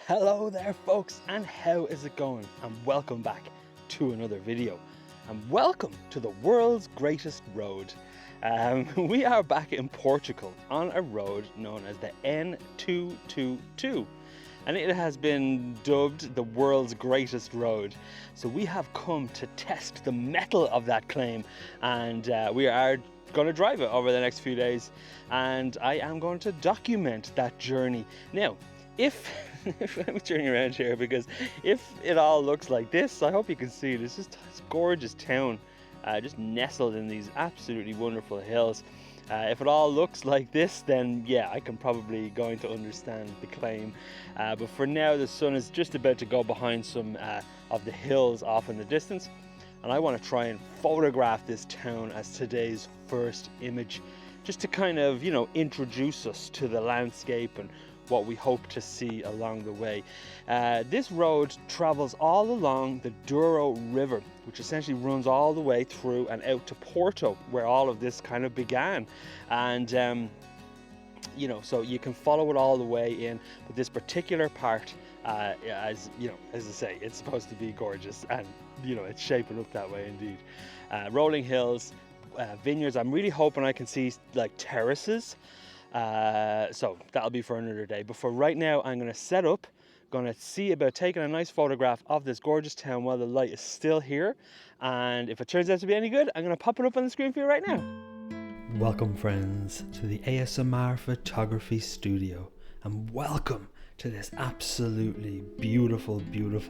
Hello there folks, and how is it going? And welcome back to another video. And welcome to the world's greatest road. We are back in Portugal on a road known as the N222. And it has been dubbed the world's greatest road. So we have come to test the mettle of that claim, and we are going to drive it over the next few days, and I am going to document that journey. Now, if I'm turning around here, because if it all looks like this, I hope you can see this. It's this gorgeous town, just nestled in these absolutely wonderful hills. If it all looks like this, then yeah, I can probably going to understand the claim. But for now, the sun is just about to go behind some of the hills off in the distance, and I want to try and photograph this town as today's first image, just to kind of, you know, introduce us to the landscape and what we hope to see along the way. This road travels all along the Douro River, which essentially runs all the way through and out to Porto, where all of this kind of began. And you know, so you can follow it all the way in, but this particular part, as you know, as I say, it's supposed to be gorgeous, and you know, it's shaping up that way indeed. Rolling hills, vineyards. I'm really hoping I can see like terraces. So that'll be for another day, but for right now I'm going to set up, going to see about taking a nice photograph of this gorgeous town while the light is still here, and if it turns out to be any good, I'm going to pop it up on the screen for you right now. Welcome friends to the ASMR photography studio, and welcome to this absolutely beautiful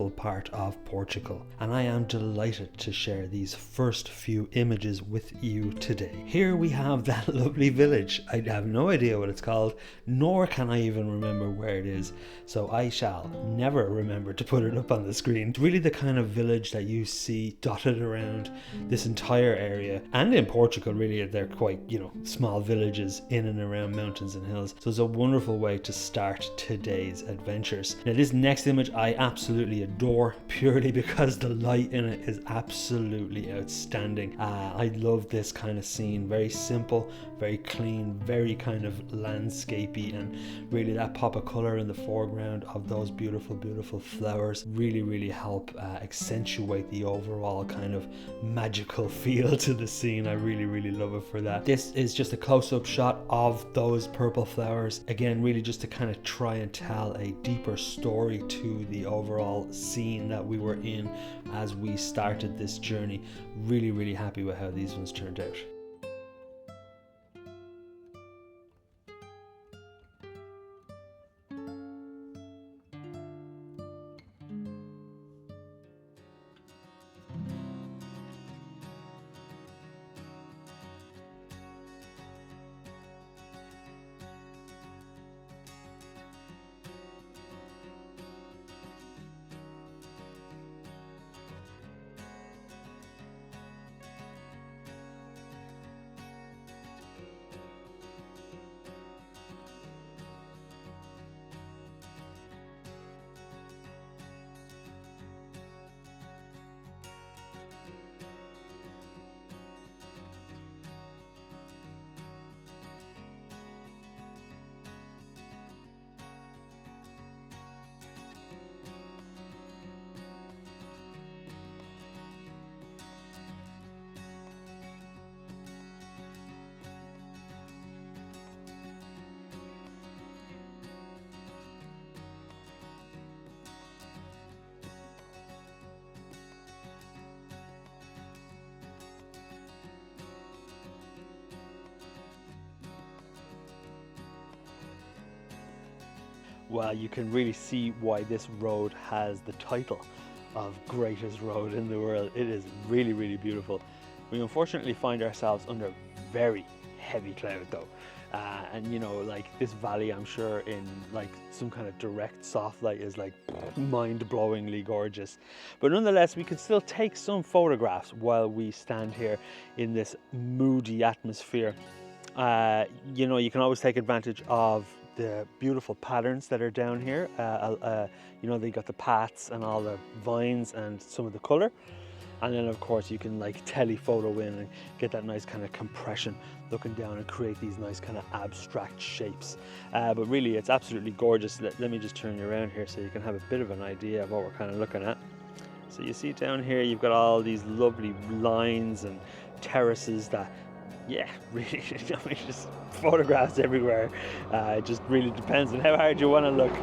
part of Portugal, and I am delighted to share these first few images with you today. Here we have that lovely village. I have no idea what it's called, nor can I even remember where it is, so I shall never remember to put it up on the screen. It's really the kind of village that you see dotted around this entire area, and in Portugal really they're quite, you know, small villages in and around mountains and hills, so it's a wonderful way to start today's adventures. Now this next image I absolutely adore, purely because the light in it is absolutely outstanding. I love this kind of scene, very simple, very clean, very kind of landscapey, and really that pop of color in the foreground of those beautiful flowers really help accentuate the overall kind of magical feel to the scene. I really love it for that. This is just a close-up shot of those purple flowers, again really just to kind of try and tell a deeper story to the overall scene that we were in as we started this journey. Really happy with how these ones turned out. Well, you can really see why this road has the title of greatest road in the world. It is really beautiful. We unfortunately find ourselves under very heavy cloud though, and you know, like this valley, I'm sure in like some kind of direct soft light is like mind-blowingly gorgeous, but nonetheless we can still take some photographs while we stand here in this moody atmosphere. You know, you can always take advantage of the beautiful patterns that are down here. You know, they got the paths and all the vines and some of the color. And then of course you can like telephoto in and get that nice kind of compression looking down and create these nice kind of abstract shapes. But really it's absolutely gorgeous. Let me just turn you around here so you can have a bit of an idea of what we're kind of looking at. So you see down here you've got all these lovely lines and terraces that, yeah, really, I mean, just photographs everywhere. It just really depends on how hard you want to look.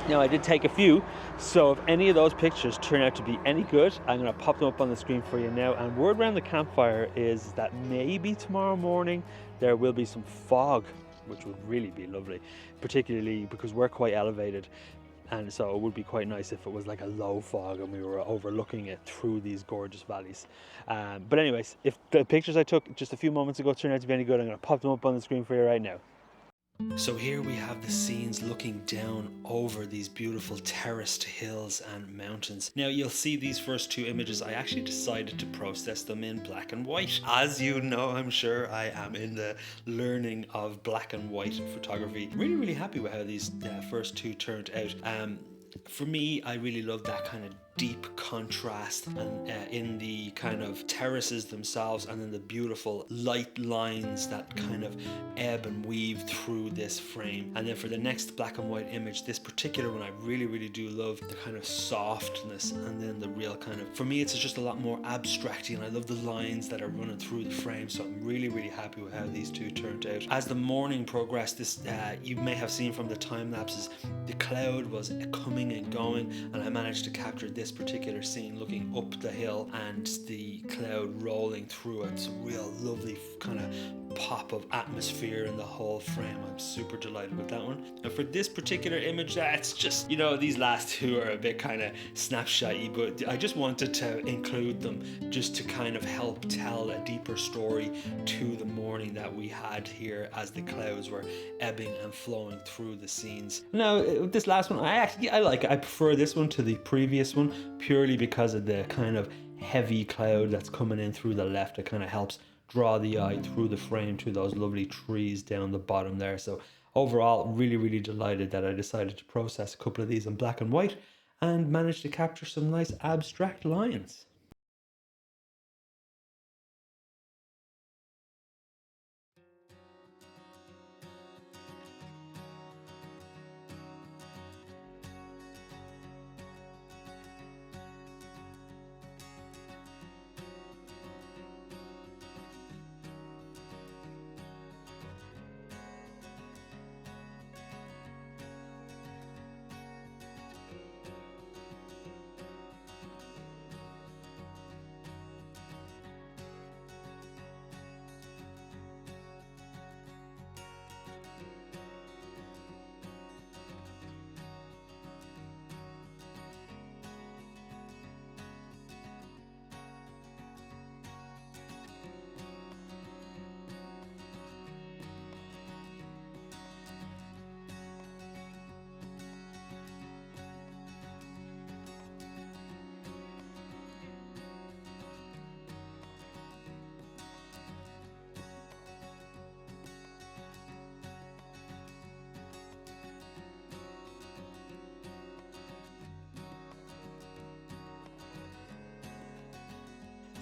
Now I did take a few, so if any of those pictures turn out to be any good, I'm going to pop them up on the screen for you now. And word around the campfire is that maybe tomorrow morning there will be some fog, which would really be lovely, particularly because we're quite elevated. And so it would be quite nice if it was like a low fog and we were overlooking it through these gorgeous valleys. But anyways, if the pictures I took just a few moments ago turn out to be any good, I'm going to pop them up on the screen for you right now. So here we have the scenes looking down over these beautiful terraced hills and mountains. Now you'll see these first two images, I actually decided to process them in black and white. As you know, I'm sure I am in the learning of black and white photography. Really happy with how these first two turned out. For me, I really love that kind of deep contrast and in the kind of terraces themselves, and then the beautiful light lines that kind of ebb and weave through this frame. And then for the next black and white image, this particular one I really do love the kind of softness, and then the real kind of, for me it's just a lot more abstracty, and I love the lines that are running through the frame. So I'm really happy with how these two turned out. As the morning progressed, this you may have seen from the time lapses, the cloud was coming and going, and I managed to capture this particular scene looking up the hill and the cloud rolling through it. It's a real lovely kind of pop of atmosphere in the whole frame. I'm super delighted with that one. And for this particular image, it's just, you know, these last two are a bit kind of snapshotty, but I just wanted to include them just to kind of help tell a deeper story to the morning that we had here as the clouds were ebbing and flowing through the scenes. Now this last one, I like it. I prefer this one to the previous one purely because of the kind of heavy cloud that's coming in through the left. It kind of helps draw the eye through the frame to those lovely trees down the bottom there. So overall, really delighted that I decided to process a couple of these in black and white and managed to capture some nice abstract lines.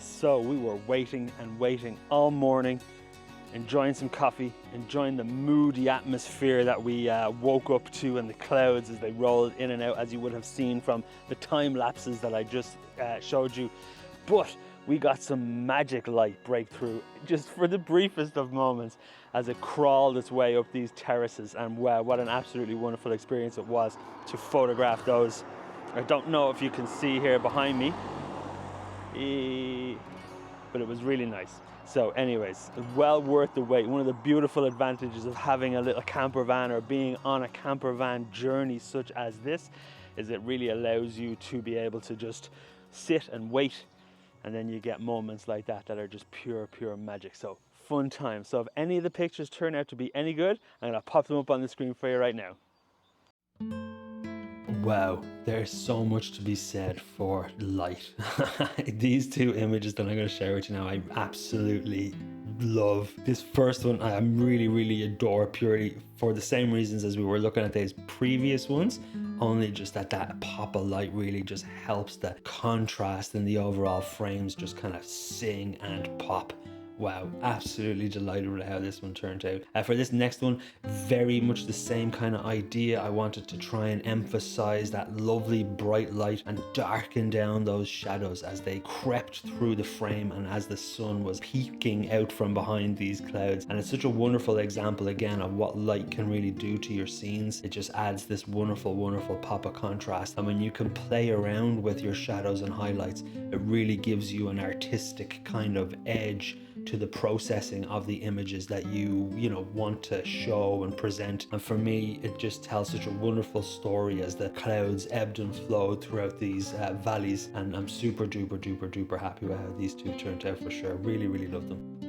So we were waiting and waiting all morning, enjoying some coffee, enjoying the moody atmosphere that we woke up to, and the clouds as they rolled in and out, as you would have seen from the time lapses that I just showed you. But we got some magic light breakthrough just for the briefest of moments as it crawled its way up these terraces, and wow, what an absolutely wonderful experience it was to photograph those. I don't know if you can see here behind me, but it was really nice. So anyways, well worth the wait. One of the beautiful advantages of having a little camper van or being on a camper van journey such as this is it really allows you to be able to just sit and wait, and then you get moments like that that are just pure magic. So fun time. So if any of the pictures turn out to be any good, I'm gonna pop them up on the screen for you right now. Wow, there's so much to be said for light. These two images that I'm going to share with you now, I absolutely love. This first one, I really adore purely for the same reasons as we were looking at these previous ones only just that pop of light really just helps the contrast in the overall frames just kind of sing and pop. Wow, absolutely delighted with how this one turned out. For this next one, very much the same kind of idea. I wanted to try and emphasize that lovely bright light and darken down those shadows as they crept through the frame and as the sun was peeking out from behind these clouds. And it's such a wonderful example again of what light can really do to your scenes. It just adds this wonderful, wonderful pop of contrast. And when you can play around with your shadows and highlights, it really gives you an artistic kind of edge to the processing of the images that you want to show and present. And for me, it just tells such a wonderful story as the clouds ebbed and flowed throughout these valleys. And I'm super duper happy with how these two turned out for sure. Really, really love them.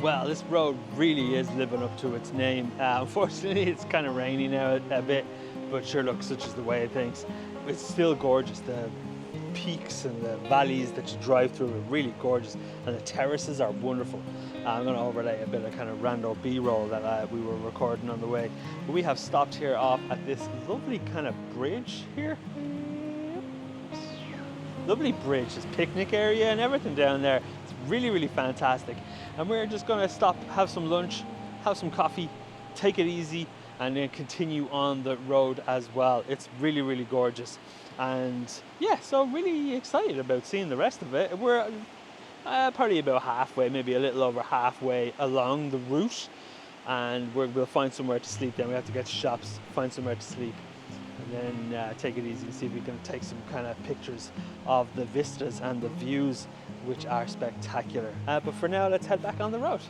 Well, this road really is living up to its name. Unfortunately, it's kind of rainy now a bit, but sure, look, such is the way of things. It's still gorgeous. The peaks and the valleys that you drive through are really gorgeous, and the terraces are wonderful. I'm going to overlay a bit of kind of rando B-roll that we were recording on the way. But we have stopped here off at this lovely kind of bridge here. Lovely bridge, there's picnic area and everything down there. It's really fantastic. And we're just gonna stop, have some lunch, have some coffee, take it easy, and then continue on the road as well. It's really gorgeous. And yeah, so really excited about seeing the rest of it. We're probably about halfway, maybe a little over halfway along the route. And we'll find somewhere to sleep then. We have to get to shops, find somewhere to sleep. And then take it easy and see if we can take some kind of pictures of the vistas and the views, which are spectacular. But for now, let's head back on the road.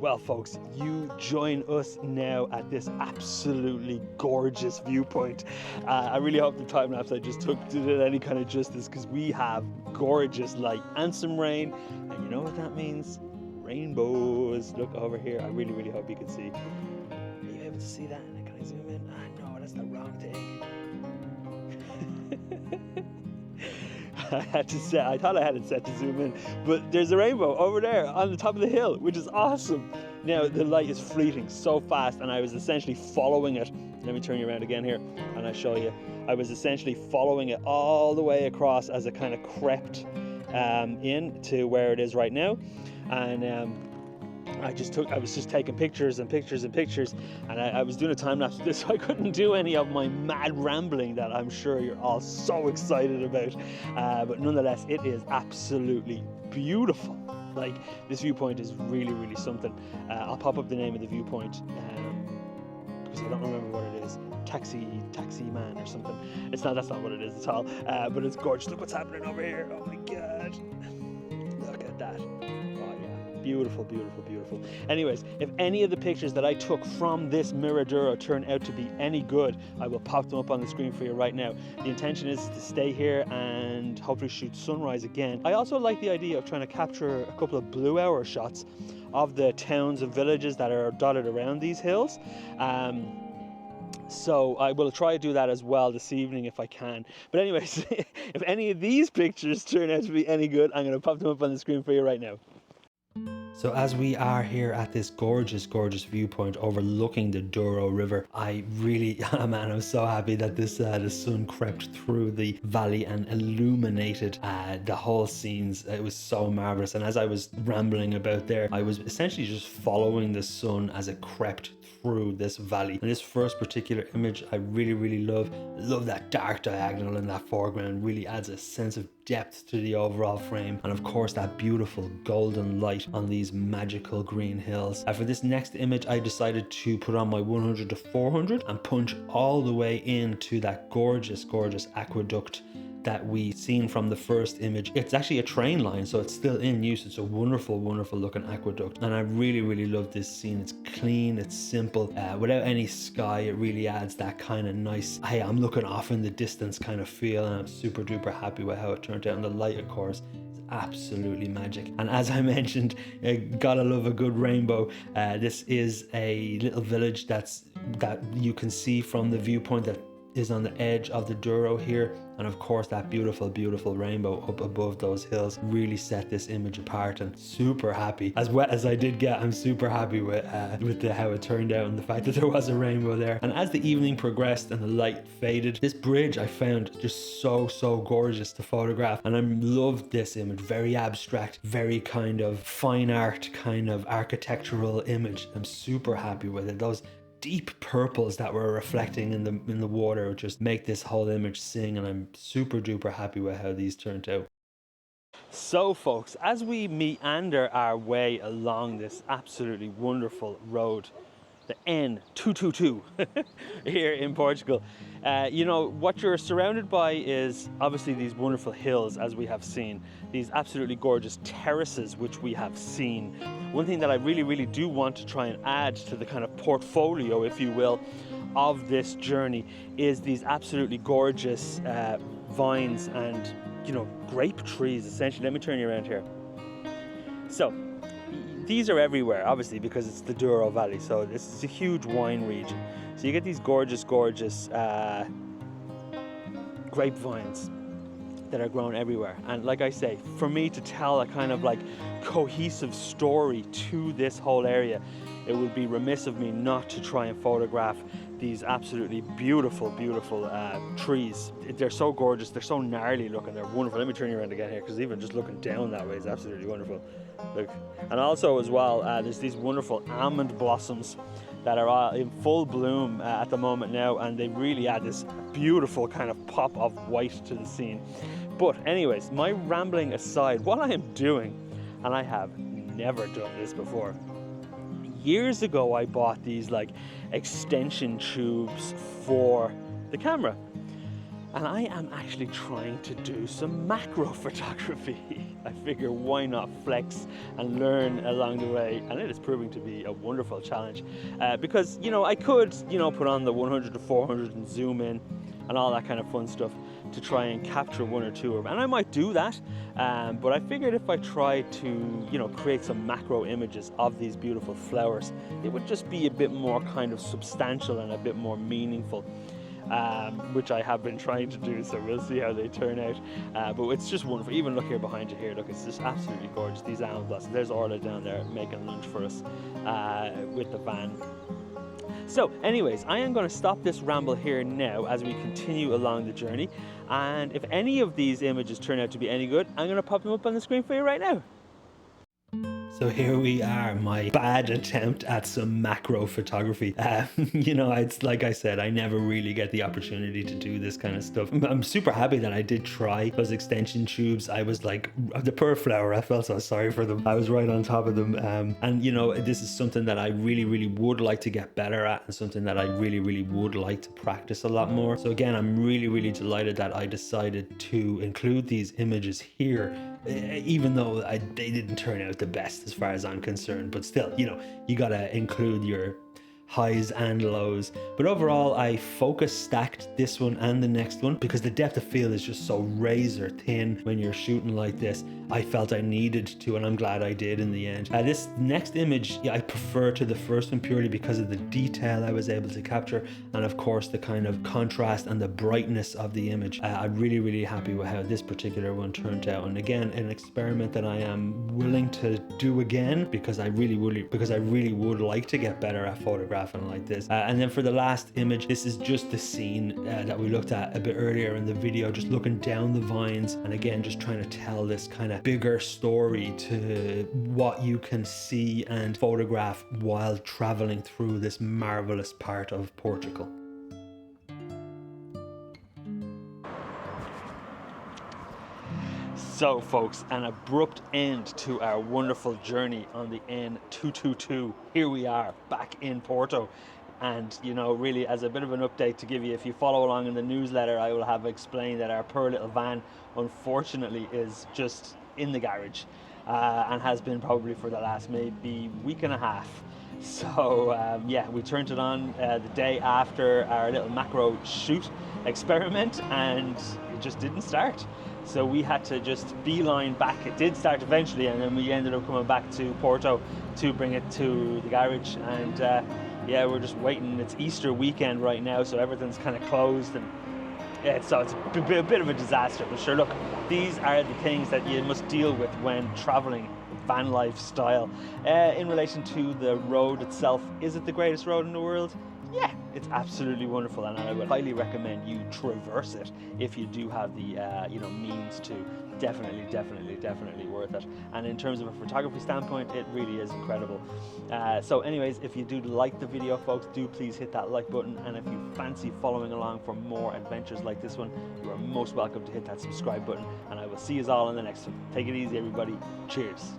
Well folks, you join us now at this absolutely gorgeous viewpoint. I really hope the time lapse I just took did any kind of justice, because we have gorgeous light and some rain, and you know what that means? Rainbows. Look over here. I really hope you can see. Are you able to see that? Can I zoom in? No, that's the wrong thing. I thought I had it set to zoom in, but there's a rainbow over there on the top of the hill, which is awesome. Now the light is fleeting so fast, and I was essentially following it. Let me turn you around again here and I'll show you. I was essentially following it all the way across as it kind of crept in to where it is right now, and I was just taking pictures and pictures and pictures, and I was doing a time lapse of this, so I couldn't do any of my mad rambling that I'm sure you're all so excited about. But nonetheless, it is absolutely beautiful. Like, this viewpoint is really something. I'll pop up the name of the viewpoint because I don't remember what it is. Taxi man or something. That's not what it is at all. But it's gorgeous. Look what's happening over here. Oh my god. Look at that. Beautiful. Anyways, if any of the pictures that I took from this Miradoro turn out to be any good, I will pop them up on the screen for you right now. The intention is to stay here and hopefully shoot sunrise again. I also like the idea of trying to capture a couple of blue hour shots of the towns and villages that are dotted around these hills. So I will try to do that as well this evening if I can. But anyways, if any of these pictures turn out to be any good, I'm going to pop them up on the screen for you right now. So as we are here at this gorgeous viewpoint overlooking the Douro River, I'm so happy that this the sun crept through the valley and illuminated the whole scenes. It was so marvelous, and as I was rambling about there, I was essentially just following the sun as it crept through this valley. And this first particular image I really love that dark diagonal in that foreground. Really adds a sense of depth to the overall frame, and of course that beautiful golden light on these magical green hills. For this next image, I decided to put on my 100 to 400 and punch all the way into that gorgeous aqueduct that we seen from the first image. It's actually a train line, so it's still in use. It's a wonderful looking aqueduct, and I really love this scene. It's clean, it's simple, without any sky. It really adds that kind of nice, hey, I'm looking off in the distance kind of feel, and I'm super duper happy with how it turned out. And the light, of course, is absolutely magic. And as I mentioned, gotta love a good rainbow. This is a little village that you can see from the viewpoint that is on the edge of the Douro here, and of course that beautiful rainbow up above those hills really set this image apart. And super happy, as wet as I did get, I'm super happy with how it turned out and the fact that there was a rainbow there. And as the evening progressed and the light faded, this bridge I found just so gorgeous to photograph, and I loved this image. Very abstract, very kind of fine art kind of architectural image. I'm super happy with it. Those deep purples that were reflecting in the water just make this whole image sing, and I'm super duper happy with how these turned out. So folks, as we meander our way along this absolutely wonderful road, the N222 here in Portugal, you know, what you're surrounded by is obviously these wonderful hills, as we have seen, these absolutely gorgeous terraces which we have seen. One thing that I really do want to try and add to the kind of portfolio, if you will, of this journey is these absolutely gorgeous vines and, you know, grape trees essentially. Let me turn you around here. So these are everywhere, obviously, because it's the Douro Valley, so this is a huge wine region. So you get these gorgeous grapevines that are grown everywhere. And like I say, for me to tell a kind of like cohesive story to this whole area, it would be remiss of me not to try and photograph these absolutely beautiful trees. They're so gorgeous, they're so gnarly looking, they're wonderful. Let me turn you around again here, because even just looking down that way is absolutely wonderful. Look, and also as well, there's these wonderful almond blossoms that are in full bloom at the moment now, and they really add this beautiful kind of pop of white to the scene. But anyways, my rambling aside, what I am doing, and I have never done this before, years ago I bought these like extension tubes for the camera. And I am actually trying to do some macro photography. I figure why not flex and learn along the way, and it is proving to be a wonderful challenge because, you know, I could, you know, put on the 100 to 400 and zoom in and all that kind of fun stuff to try and capture one or two of them, and I might do that, but I figured if I tried to, you know, create some macro images of these beautiful flowers, it would just be a bit more kind of substantial and a bit more meaningful. Which I have been trying to do, so we'll see how they turn out. But it's just wonderful. Even look here behind you here, look, it's just absolutely gorgeous. These almond blossoms. There's Orla down there making lunch for us with the van. So anyways, I am going to stop this ramble here now as we continue along the journey, and if any of these images turn out to be any good, I'm going to pop them up on the screen for you right now. So here we are, my bad attempt at some macro photography. You know, it's like I said, I never really get the opportunity to do this kind of stuff. I'm super happy that I did try those extension tubes. I was like, the poor flower, I felt so sorry for them. I was right on top of them. And you know, this is something that I really would like to get better at, and something that I really would like to practice a lot more. So again, I'm really delighted that I decided to include these images here, even though they didn't turn out the best as far as I'm concerned, but still, you know, you gotta include your highs and lows. But overall, I focus stacked this one and the next one because the depth of field is just so razor thin when you're shooting like this. I felt I needed to, and I'm glad I did in the end. This next image, yeah, I prefer to the first one purely because of the detail I was able to capture, and of course the kind of contrast and the brightness of the image. I'm really happy with how this particular one turned out, and again, an experiment that I am willing to do again because I really would like to get better at photographing like this. And then for the last image, this is just the scene that we looked at a bit earlier in the video, just looking down the vines, and again just trying to tell this kind of bigger story to what you can see and photograph while traveling through this marvelous part of Portugal. So folks, an abrupt end to our wonderful journey on the N222. Here we are back in Porto, and you know, really as a bit of an update to give you, if you follow along in the newsletter, I will have explained that our poor little van unfortunately is just in the garage and has been probably for the last maybe week and a half. So yeah, we turned it on the day after our little macro shoot experiment, and it just didn't start. So we had to just beeline back. It did start eventually, and then we ended up coming back to Porto to bring it to the garage. And yeah, we're just waiting. It's Easter weekend right now, so everything's kind of closed, and yeah, so it's a bit of a disaster. But sure, look, these are the things that you must deal with when traveling van life style. In relation to the road itself, is it the greatest road in the world? Yeah, it's absolutely wonderful, and I would highly recommend you traverse it if you do have the you know, means to. Definitely worth it. And in terms of a photography standpoint, it really is incredible. So anyways, if you do like the video, folks, do please hit that like button, and if you fancy following along for more adventures like this one, you are most welcome to hit that subscribe button, and I will see you all in the next one. Take it easy, everybody. Cheers.